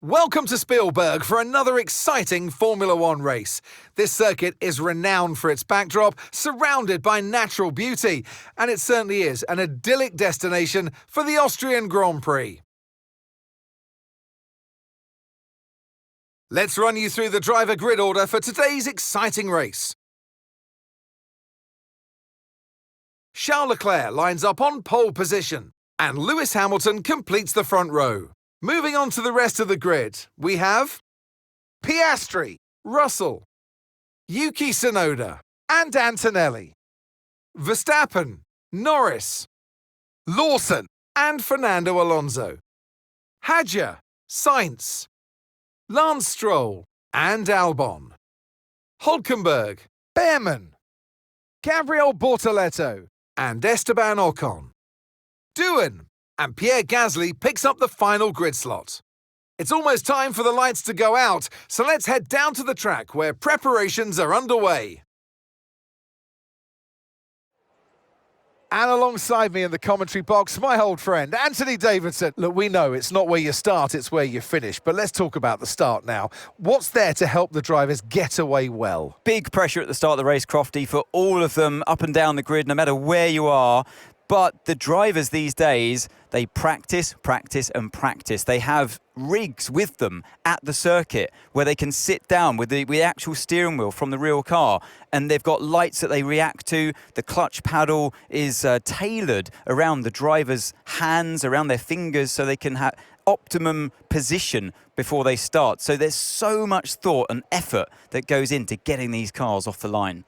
Welcome to Spielberg for another exciting Formula One race. This circuit is renowned for its backdrop, surrounded by natural beauty, and it certainly is an idyllic destination for the Austrian Grand Prix. Let's run you through the driver grid order for today's exciting race. Charles Leclerc lines up on pole position, and Lewis Hamilton completes the front row. Moving on to the rest of the grid, we have Piastri, Russell, Yuki Tsunoda, and Antonelli, Verstappen, Norris, Lawson, and Fernando Alonso, Hadjar, Sainz, Lance Stroll, and Albon, Hülkenberg, Behrman, Gabriel Bortoleto, and Esteban Ocon, Doohan, and Pierre Gasly picks up the final grid slot. It's almost time for the lights to go out, so let's head down to the track where preparations are underway. And alongside me in the commentary box, my old friend, Anthony Davidson. Look, we know it's not where you start, it's where you finish. But let's talk about the start now. What's there to help the drivers get away well? Big pressure at the start of the race, Crofty, for all of them up and down the grid, no matter where you are. But the drivers these days, they practice, practice and practice. They have rigs with them at the circuit where they can sit down with the actual steering wheel from the real car, and they've got lights that they react to. The clutch paddle is tailored around the driver's hands, around their fingers, so they can have optimum position before they start. So there's so much thought and effort that goes into getting these cars off the line.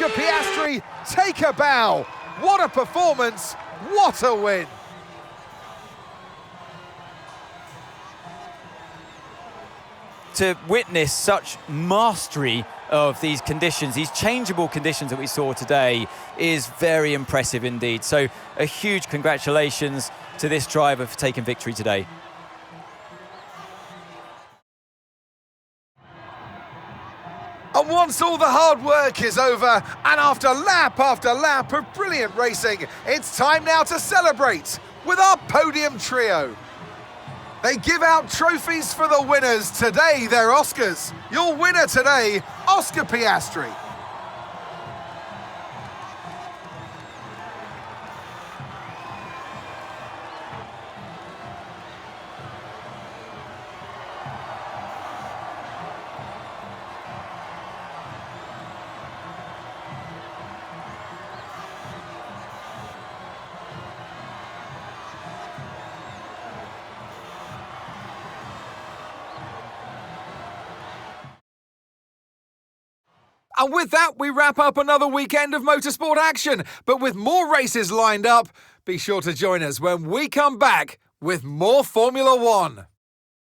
Oscar Piastri take a bow. What a performance, what a win. To witness such mastery of these conditions, these changeable conditions that we saw today, is very impressive indeed. So a huge congratulations to this driver for taking victory today. And once all the hard work is over, and after lap of brilliant racing, it's time now to celebrate with our podium trio. They give out trophies for the winners. Today, they're Oscars. Your winner today, Oscar Piastri. And with that, we wrap up another weekend of motorsport action. But with more races lined up, be sure to join us when we come back with more Formula One.